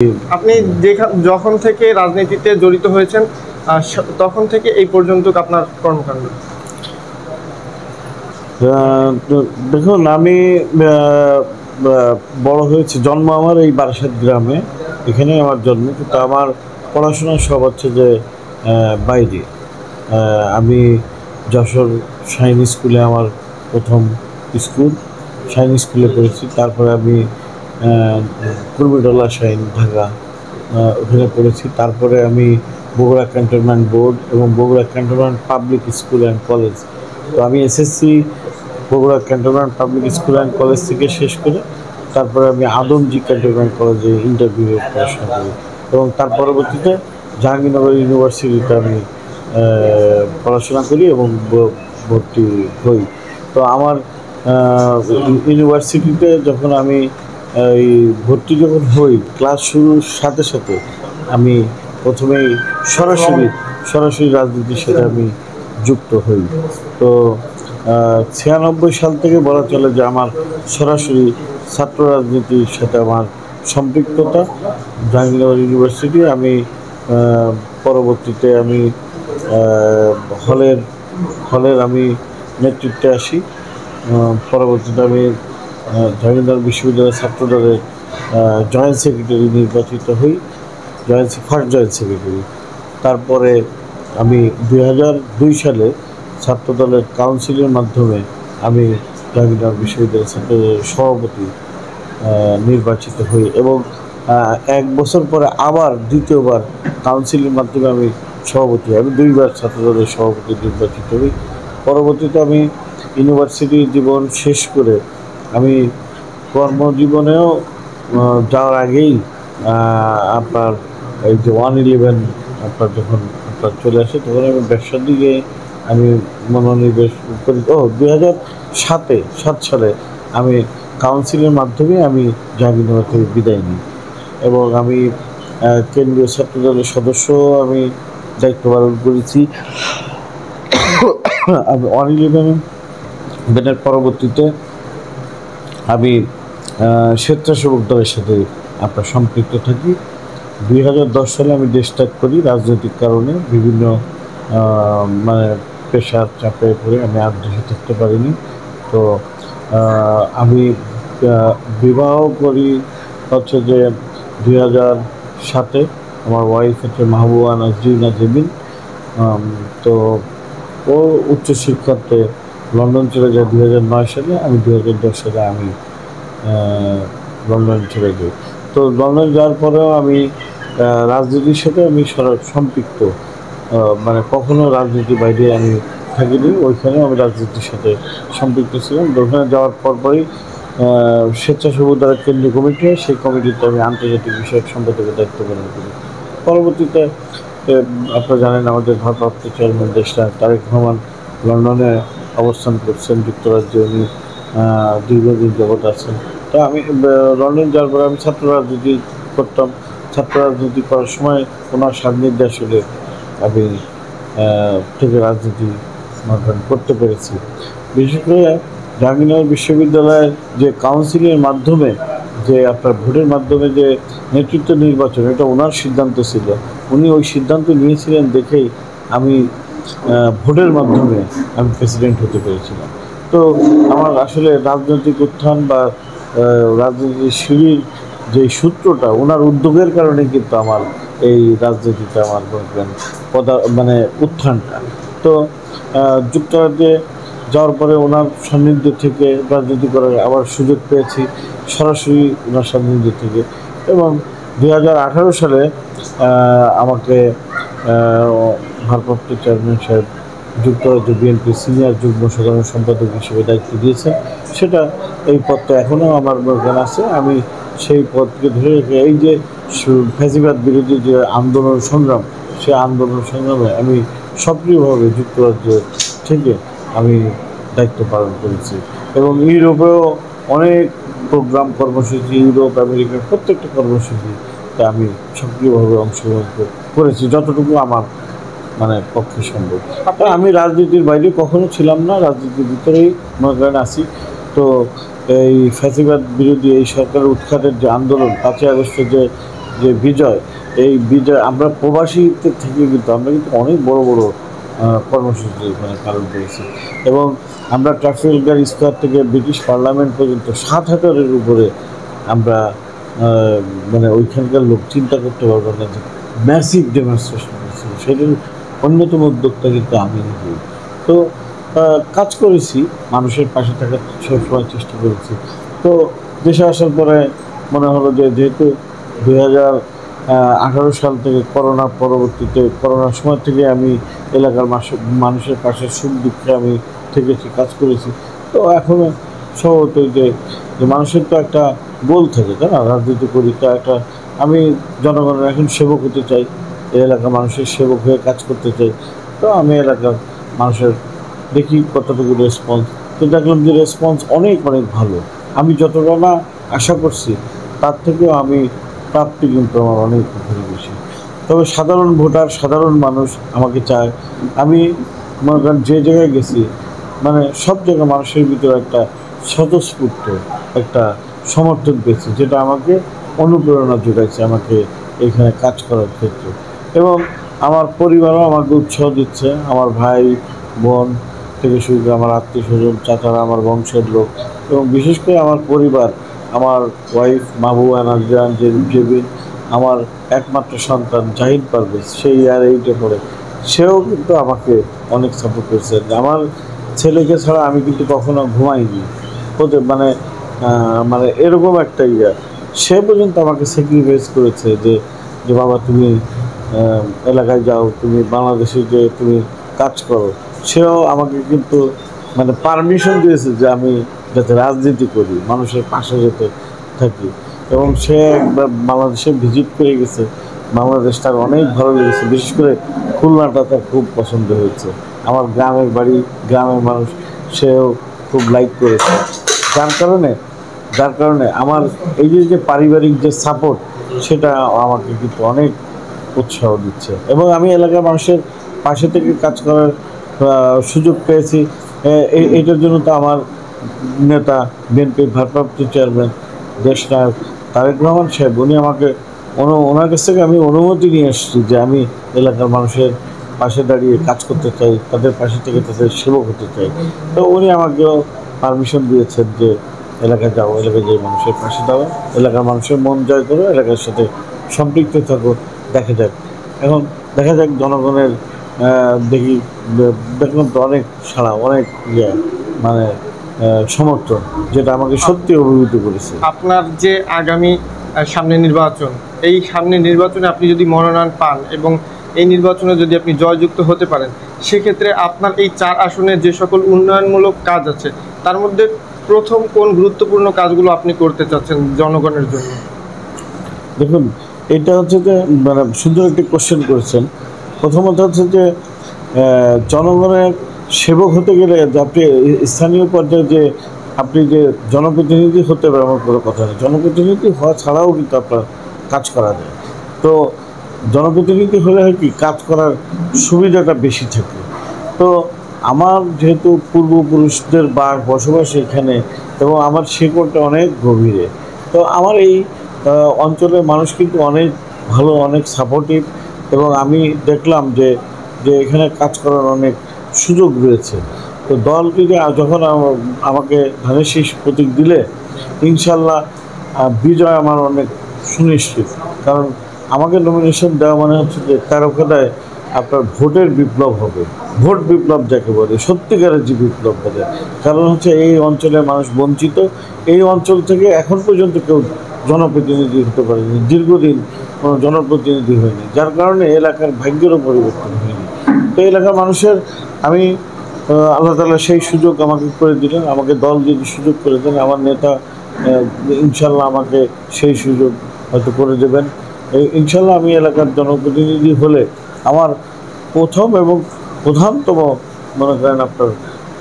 আপনি যখন থেকে রাজনীতিতে জড়িত হয়েছেন তখন থেকে এই পর্যন্ত আপনার কর্মকাণ্ড। দেখুন, আমি বড় হয়েছি, জন্ম আমার এই বারাসাত গ্রামে, এখানে আমার জন্ম, কিন্তু আমার পড়াশোনা সব হচ্ছে যে বাইরে। আমি যশোর শাইন স্কুলে আমার প্রথম স্কুল, শাইন স্কুলে পড়েছি। তারপরে আমি কুর্মিটোলা শাইন ঢাকা, ওখানে পড়েছি। তারপরে আমি বগুড়া ক্যান্টনমেন্ট বোর্ড এবং Bogura cantonment public school and college. তো আমি SSC Bogura cantonment public school and college থেকে শেষ করে তারপরে আমি আদমজি ক্যান্টনমেন্ট কলেজে ইন্টারভিউ পড়াশোনা করি এবং তার পরবর্তীতে জাহাঙ্গীরনগর ইউনিভার্সিটিতে আমি পড়াশোনা করি এবং ভর্তি হই। তো আমার ইউনিভার্সিটিতে যখন আমি এই ভর্তি যখন হই, ক্লাস শুরুর সাথে সাথে আমি প্রথমেই সরাসরি রাজনীতির সাথে আমি যুক্ত হই। তো 96 সাল থেকে বলা চলে যে আমার সরাসরি ছাত্র রাজনীতির সাথে আমার সম্পৃক্ততা। জাহাঙ্গীরনগর ইউনিভার্সিটি আমি পরবর্তীতে আমি হলের আমি নেতৃত্বে আসি। পরবর্তীতে আমি জাহাঙ্গীরনগর বিশ্ববিদ্যালয়ের ছাত্রদলের জয়েন্ট সেক্রেটারি নির্বাচিত হই, ফার্স্ট জয়েন্ট সেক্রেটারি। তারপরে আমি 2002 সালে ছাত্রদলের কাউন্সিলের মাধ্যমে আমি জাহাঙ্গীরনগর বিশ্ববিদ্যালয়ের ছাত্রদলের সভাপতি নির্বাচিত হই এবং 1 বছর পরে আবার দ্বিতীয়বার কাউন্সিলের মাধ্যমে আমি সভাপতি হই। আমি 2বার ছাত্রদলের সভাপতি নির্বাচিত হই। পরবর্তীতে আমি ইউনিভার্সিটি জীবন শেষ করে আমি কর্মজীবনেও যাওয়ার আগেই আপনার এই যে 111 আপনার যখন চলে আসে, তখন আমি ব্যবসার দিকে আমি মনোনিবেশ করি। 2007 সালে আমি কাউন্সিলের মাধ্যমে আমি জাহাঙ্গীরনগর থেকে বিদায় নিই এবং আমি কেন্দ্রীয় ছাত্রদলের সদস্য আমি দায়িত্ব পালন করেছি। আমি 111 পরবর্তীতে আমি স্বেচ্ছাসেবক দলের সাথে আপনার সম্পৃক্ত থাকি। 2010 সালে আমি দেশ ত্যাগ করি রাজনৈতিক কারণে, বিভিন্ন মানে পেশার চাপে পড়ে আমি আর দেশে থাকতে পারিনি। তো আমি বিবাহ করি হচ্ছে যে 2007-এ। আমার ওয়াইফ হচ্ছে মাহবুবা নাজরিনা জেবিন। তো ও উচ্চশিক্ষার্থে লন্ডন চলে যায় 2009 সালে। আমি 2010 সালে আমি লন্ডন চলে যাই। তো লন্ডন যাওয়ার পরেও আমি রাজনীতির সাথে আমি সম্পৃক্ত, মানে কখনো রাজনীতির বাইরে আমি থাকিনি, ওইখানেও আমি রাজনীতির সাথে সম্পৃক্ত ছিলাম। ওখানে যাওয়ার পরপরই স্বেচ্ছাসেবক দলের কেন্দ্রীয় কমিটি হয়, সেই কমিটিতে আমি আন্তর্জাতিক বিষয়ক সম্পাদকের দায়িত্ব পালন করি। পরবর্তীতে আপনারা জানেন আমাদের ভারপ্রাপ্ত চেয়ারম্যান দেশটা তারেক রহমান লন্ডনে অবস্থান করছেন, যুক্তরাজ্যে উনি দীর্ঘদিন যাবৎ আছেন। তো আমি লন্ডন যাওয়ার পরে আমি ছাত্র রাজনীতি করতাম। ছাত্র রাজনীতি করার সময় ওনার সান্নিধ্যে আসলে আমি থেকে রাজনীতি করতে পেরেছি। বিশেষ করে জাহাঙ্গীরনগর বিশ্ববিদ্যালয়ের যে কাউন্সিলের মাধ্যমে যে আপনার ভোটের মাধ্যমে যে নেতৃত্ব নির্বাচন, এটা ওনার সিদ্ধান্ত ছিল। উনি ওই সিদ্ধান্ত নিয়েছিলেন দেখেই আমি ভোটের মাধ্যমে আমি প্রেসিডেন্ট হতে পেরেছিলাম। তো আমার আসলে রাজনৈতিক উত্থান বা রাজনীতির সিঁড়ির যে সূত্রটা ওনার উদ্যোগের কারণে কিন্তু আমার এই রাজনীতিতে আমার বলবেন মানে উত্থানটা। তো যুক্তরাজ্যে যাওয়ার পরে ওনার সান্নিধ্য থেকে রাজনীতি করার আবার সুযোগ পেয়েছি, সরাসরি ওনার সান্নিধ্য থেকে। এবং 2018 সালে আমাকে ভারপ্রাপ্ত চেয়ারম্যান সাহেব যুক্তরাজ্য বিএনপি সিনিয়র যুগ্ম সাধারণ সম্পাদক হিসেবে দায়িত্ব দিয়েছেন। সেটা এই পদটা এখনও আমার জ্ঞান আছে। আমি সেই পদকে ধরে রেখে এই যে ফ্যাসিবাদ বিরোধী যে আন্দোলন সংগ্রাম, সেই আন্দোলন সংগ্রামে আমি সক্রিয়ভাবে যুক্তরাজ্য থেকে আমি দায়িত্ব পালন করেছি এবং ইউরোপেও অনেক প্রোগ্রাম কর্মসূচি, ইউরোপ আমেরিকার প্রত্যেকটা কর্মসূচিতে আমি সক্রিয়ভাবে অংশগ্রহণ করেছি যতটুকু আমার মানে পক্ষে সম্ভব। আমি রাজনীতির বাইরে কখনো ছিলাম না, রাজনীতির ভিতরেই মনে করেন আছি। তো এই ফ্যাসিবাদ বিরোধী এই সরকারের উৎখাতের যে আন্দোলন, 5ই আগস্টে যে যে বিজয়, এই বিজয় আমরা প্রবাসীদের থেকে কিন্তু আমরা কিন্তু অনেক বড় বড় কর্মসূচি এখানে পালন করেছি। এবং আমরা ট্রাফালগার স্কোয়ার থেকে ব্রিটিশ পার্লামেন্ট পর্যন্ত 7,000-এর উপরে আমরা মানে ওইখানকার লোক চিন্তা করতে পারবো না যে ম্যাসিভ ডেমনস্ট্রেশন করেছিল, সেটার অন্যতম উদ্যোক্তা কিন্তু আমি নিজেই। তো কাজ করেছি, মানুষের পাশে থাকার সবসময় চেষ্টা করেছি। তো দেশে আসার পরে মনে হলো যে যেহেতু 2018 সাল থেকে করোনা পরবর্তীতে, করোনার সময় থেকে আমি এলাকার মানুষের পাশে সুখ দুঃখে আমি থেকেছি, কাজ করেছি। তো এখনও সম্ভবত যে মানুষের তো একটা গোল থাকে, তাই না? রাজনীতি করি তো একটা, আমি জনগণের এখন সেবক হতে চাই, এই এলাকার মানুষের সেবক হয়ে কাজ করতে চাই। তো আমি এলাকার মানুষের দেখি কতটুকু রেসপন্স, তো দেখলাম যে রেসপন্স অনেক অনেক ভালো। আমি যতটা না আশা করছি তার থেকেও আমি প্রাপ্তি কিন্তু আমার অনেক বেশি। তবে সাধারণ ভোটার, সাধারণ মানুষ আমাকে চায়। আমি মনে করেন যে জায়গায় গেছি, মানে সব জায়গায় মানুষের ভিতরে একটা স্বতঃস্ফূর্ত একটা সমর্থন পেয়েছি, যেটা আমাকে অনুপ্রেরণা যোগাইছে আমাকে এখানে কাজ করার ক্ষেত্রে। এবং আমার পরিবারও আমাকে উৎসাহ দিচ্ছে, আমার ভাই বোন থেকে শুরু করে আমার আত্মীয় স্বজন, চাচারা, আমার বংশের লোক, এবং বিশেষ করে আমার পরিবার, আমার ওয়াইফ মাহবুবা নাজরান জেবিন, আমার একমাত্র সন্তান জাহিদ পারভেজ, সেই আর এইটে পড়ে, সেও কিন্তু আমাকে অনেক সাপোর্ট করেছে। আমার ছেলেকে ছাড়া আমি কিন্তু কখনো ঘুমাইনি, হতে মানে মানে এরকম একটা সে পর্যন্ত আমাকে স্যাক্রিফাইস করেছে যে যে বাবা তুমি এলাকায় যাও, তুমি বাংলাদেশে যে তুমি কাজ করো। সেও আমাকে কিন্তু মানে পারমিশন দিয়েছে যে আমি যাতে রাজনীতি করি, মানুষের পাশে যেতে থাকি। এবং সে একবার বাংলাদেশে ভিজিট করে গেছে, বাংলাদেশ তার অনেক ভালো লেগেছে, বিশেষ করে খুলনাটা তার খুব পছন্দ হয়েছে। আমার গ্রামের বাড়ি, গ্রামের মানুষ সেও খুব লাইক করেছে। যার কারণে যার কারণে আমার এই যে যে পারিবারিক যে সাপোর্ট, সেটা আমাকে কিন্তু অনেক উৎসাহ দিচ্ছে। এবং আমি এলাকার মানুষের পাশে থেকে কাজ করার সুযোগ পেয়েছি। এইটার জন্য তো আমার নেতা, বিএনপির ভারপ্রাপ্ত চেয়ারম্যান দেশনায়ক তারেক রহমান সাহেব, উনি আমাকে ওনার কাছ থেকে আমি অনুমতি নিয়ে এসেছি যে আমি এলাকার মানুষের পাশে দাঁড়িয়ে কাজ করতে চাই, তাদের পাশে থেকে তাদের সেবক হতে চাই। তো উনি আমাকেও পারমিশন দিয়েছেন যে এলাকায় যাও, এলাকায় যে মানুষের পাশে দাও, এলাকার মানুষের মন জয় করো, এলাকার সাথে সম্পৃক্ত থাকো। এখন দেখা যাক জনগণের দেখি, দেখলাম তো অনেক সাড়া, অনেক মানে সমর্থন, যেটা আমাকে সত্যি অভিভূত করেছে। আপনার যে আগামী সামনে নির্বাচন, এই সামনে নির্বাচনে আপনি যদি মনোনয়ন পান এবং এই নির্বাচনে যদি আপনি জয়যুক্ত হতে পারেন, সেক্ষেত্রে আপনার এই 4 আসনে যে সকল উন্নয়নমূলক কাজ আছে, তার মধ্যে প্রথম কোন গুরুত্বপূর্ণ কাজগুলো আপনি করতে চাচ্ছেন জনগণের জন্য? দেখুন, এটা হচ্ছে যে মানে সুন্দর একটি কোশ্চেন করেছেন। প্রথমত হচ্ছে যে জনগণের সেবক হতে গেলে আপনি স্থানীয় পর্যায়ে যে আপনি যে জনপ্রতিনিধি হতে পারে এমন কোনো কথা নেই। জনপ্রতিনিধি হওয়া ছাড়াও কিন্তু আপনার কাজ করা যায়। তো জনপ্রতিনিধি হলে হয় কি, কাজ করার সুবিধাটা বেশি থাকে। তো আমার যেহেতু পূর্বপুরুষদের বসবাস এখানে, এবং আমার শেকড়টা অনেক গভীরে, তো আমার এই অঞ্চলের মানুষ কিন্তু অনেক ভালো, অনেক সাপোর্টিভ। এবং আমি দেখলাম যে যে এখানে কাজ করার অনেক সুযোগ রয়েছে। তো দলটিকে যখন আমাকে ধানের শীষ প্রতীক দিলে, ইনশাল্লাহ বিজয় আমার অনেক সুনিশ্চিত। কারণ আমাকে নমিনেশন দেওয়া মানে হচ্ছে যে তারকাদায় আপনার ভোটের বিপ্লব হবে। ভোট বিপ্লব যাকে বলে, সত্যিকারের যে বিপ্লব বলে। কারণ হচ্ছে এই অঞ্চলের মানুষ বঞ্চিত, এই অঞ্চল থেকে এখন পর্যন্ত কেউ জনপ্রতিনিধি হতে পারেনি, দীর্ঘদিন কোনো জনপ্রতিনিধি হয়নি, যার কারণে এলাকার ভাগ্যেরও পরিবর্তন হয়নি। তো এলাকার মানুষের আমি আল্লাহ তাআলা সেই সুযোগ আমাকে করে দিলেন। আমাকে দল যদি সুযোগ করে দেন, আমার নেতা ইনশাল্লাহ আমাকে সেই সুযোগ হয়তো করে দেবেন। ইনশাল্লাহ আমি এলাকার জনপ্রতিনিধি হলে আমার প্রথম এবং প্রধানতম মনে করেন আপনার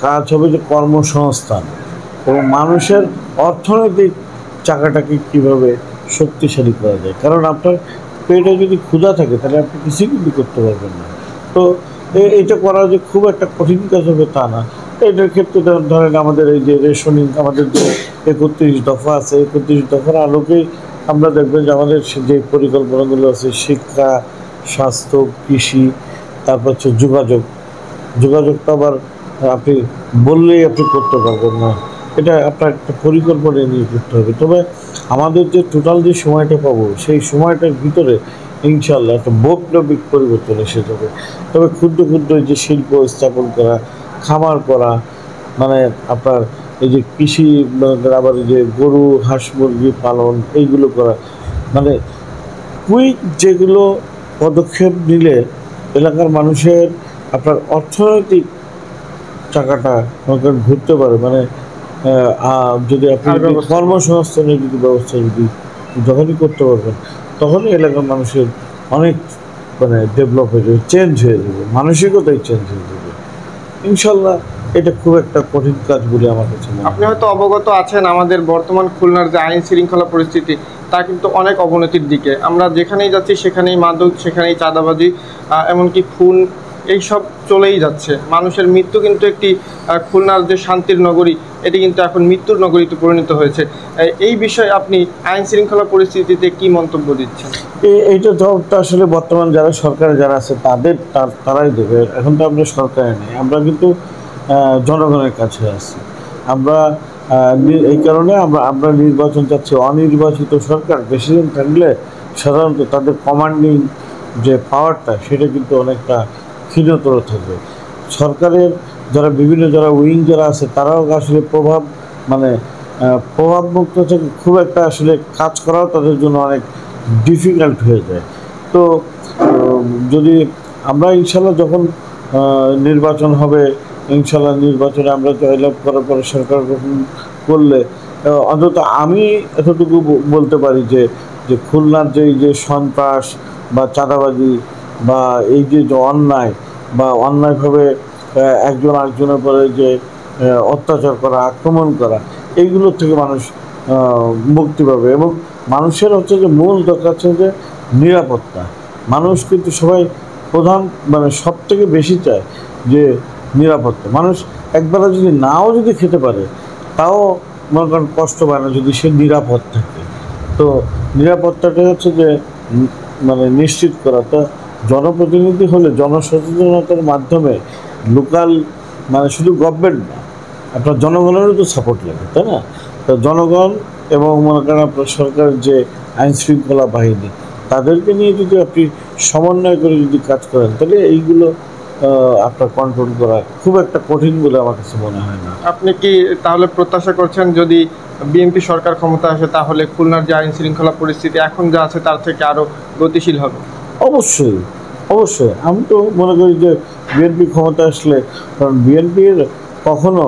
কাজ হবে যে কর্মসংস্থান এবং মানুষের অর্থনৈতিক চাকাটাকে কীভাবে শক্তিশালী করা যায়। কারণ আপনার পেটে যদি ক্ষুধা থাকে তাহলে আপনি কিছুই কিন্তু করতে পারবেন না। তো এটা করা যে খুব একটা কঠিন কাজ হবে তা না। এটার ক্ষেত্রে ধরেন আমাদের এই যে রেশনিং, আমাদের যে 31 দফা আছে, 31 দফার আলোকেই আমরা দেখবেন যে আমাদের যে পরিকল্পনাগুলো আছে শিক্ষা, স্বাস্থ্য, কৃষি, তারপর হচ্ছে যোগাযোগটা আবার আপনি বললেই আপনি করতে পারবেন না, এটা আপনার একটা পরিকল্পনা নিয়ে করতে হবে। তবে আমাদের যে টোটাল যে সময়টা পাবো সেই সময়টার ভিতরে ইনশাল্লাহ একটা বৈপ্লবিক পরিবর্তন এসে যাবে। তবে ক্ষুদ্র ক্ষুদ্র যে শিল্প স্থাপন করা, খামার করা, মানে আপনার এই যে কৃষি, আবার এই যে গরু হাঁস মুরগি পালন এইগুলো করা, মানে কুইক যেগুলো পদক্ষেপ নিলে এলাকার মানুষের আপনার অর্থনৈতিক চাকাটা ঘুরতে পারে, মানে যদি আপনি আর ব্যবস্থা। কর্মসংস্থানের যদি ব্যবস্থা যদি যখনই করতে পারবেন তখনই এলাকার মানুষের অনেক মানে ডেভেলপ হয়ে যাবে, চেঞ্জ হয়ে যাবে, মানসিকতাই চেঞ্জ হয়ে যাবে ইনশাল্লাহ। এটা খুব একটা কঠিন কাজ বলে আমার কাছে মনে হয়। আপনি হয়তো অবগত আছেন আমাদের বর্তমান খুলনার যে আইন শৃঙ্খলা পরিস্থিতি তা কিন্তু অনেক অবনতির দিকে। আমরা যেখানেই যাচ্ছি সেখানেই মাদক, সেখানেই চাঁদাবাজি, এমনকি খুন, এইসব চলেই যাচ্ছে। মানুষের মৃত্যু কিন্তু একটি খুলনার যে শান্তির নগরী এটি কিন্তু এখন মৃত্যুর নগরীতে পরিণত হয়েছে। এই বিষয়ে আপনি আইন শৃঙ্খলা পরিস্থিতিতে কি মন্তব্য দিচ্ছেন? এইটা তো আসলে বর্তমান যারা সরকারে যারা আছে তারাই দেবে। এখন তো আমরা সরকারে নেই, আমরা কিন্তু জনগণের কাছে আছি। আমরা এই কারণে আমরা নির্বাচন চাচ্ছি। অনির্বাচিত সরকার বেশি দিন থাকলে সাধারণত তাদের কমান্ডিং যে পাওয়ারটা সেটা কিন্তু অনেকটা ক্ষীণতর থাকবে। সরকারের যারা উইং যারা আছে তারাও আসলে প্রভাবমুক্ত থেকে খুব একটা আসলে কাজ করাও তাদের জন্য অনেক ডিফিকাল্ট হয়ে যায়। তো যদি আমরা ইনশাল্লাহ যখন নির্বাচন হবে, ইনশাল্লাহ নির্বাচনে আমরা জয়লাভ করার পরে সরকার গঠন করলে অন্তত আমি এতটুকু বলতে পারি যে খুলনার যে সন্ত্রাস বা চাঁদাবাজি বা এই যে অন্যায় বা অন্যায়ভাবে একজন আরেকজনের পরে যে অত্যাচার করা, আক্রমণ করা, এইগুলোর থেকে মানুষ মুক্তি পাবে। এবং মানুষের হচ্ছে যে মূল দরকার হচ্ছে যে নিরাপত্তা। মানুষ কিন্তু সবাই প্রধান মানে সব থেকে বেশি চায় যে নিরাপত্তা। মানুষ একবেলা যদি নাও যদি খেতে পারে তাও মনে করেন কষ্ট পায় না যদি সে নিরাপদ থাকে। তো নিরাপত্তাটা হচ্ছে যে মানে নিশ্চিত করা। তো জনপ্রতিনিধি হলে জনসচেতনতার মাধ্যমে লোকাল, মানে শুধু গভর্নমেন্ট না, আপনার জনগণেরও তো সাপোর্ট লাগে, তাই না? তো জনগণ এবং মনে করেন আপনার সরকারের যে আইন শৃঙ্খলা বাহিনী তাদেরকে নিয়ে যদি আপনি সমন্বয় করে যদি কাজ করেন তাহলে এইগুলো আপনার কন্ট্রোল করা খুব একটা কঠিন বলে আমার কাছে মনে হয় না। আপনি কি তাহলে প্রত্যাশা করছেন যদি বিএনপি সরকার ক্ষমতা আসে তাহলে খুলনার যে আইন শৃঙ্খলা পরিস্থিতি এখন যা আছে তার থেকে আরও গতিশীল হবে? অবশ্যই, অবশ্যই। আমি তো মনে করি যে বিএনপি ক্ষমতা আসলে, কারণ বিএনপির কখনো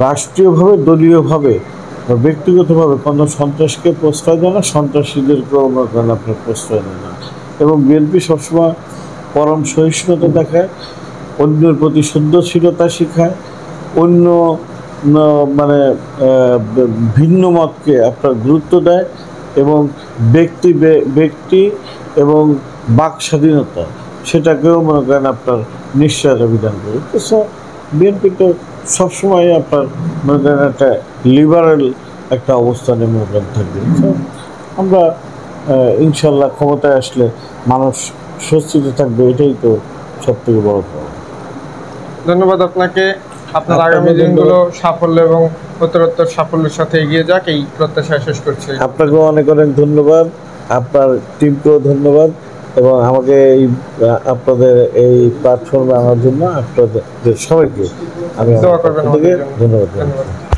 রাষ্ট্রীয়ভাবে, দলীয়ভাবে বা ব্যক্তিগতভাবে কোনো সন্ত্রাসকে প্রশ্রয় দেয় না, সন্ত্রাসীদেরকেও আপনার প্রশ্রয় দেয় না। এবং বিএনপি সবসময় পরম সহিষ্ণুতা দেখায়, অন্যের প্রতি সহনশীলতা শেখায়, অন্য মানে ভিন্ন মতকে আপনার গুরুত্ব দেয়, এবং ব্যক্তি এবং বাক স্বাধীনতা সেটাকেও মনে করেন আপনার নিশ্চয়তা বিধান করে। তো বিএনপি তো সবসময় আপনার মনে করেন একটা লিবারেল একটা অবস্থানে মনে করেন থাকবে। তো আমরা ইনশাল্লাহ ক্ষমতায় আসলে মানুষ স্বস্তিতে থাকবে, এটাই তো সব থেকে বড় পাওয়া। ধন্যবাদ আপনাকে। আপনার আগামী দিনগুলো সাফল্য এবং উত্তরোত্তর সাফল্যের সাথে এগিয়ে যাক, এই প্রত্যাশা শেষ করছি। আপনাকেও অনেক অনেক ধন্যবাদ, আপনার টিমকেও ধন্যবাদ, এবং আমাকে আপনাদের এই প্ল্যাটফর্মে আনার জন্য আপনাদের সবাইকে আমি দোয়া করবেন আমাদের জন্য। ধন্যবাদ। ধন্যবাদ।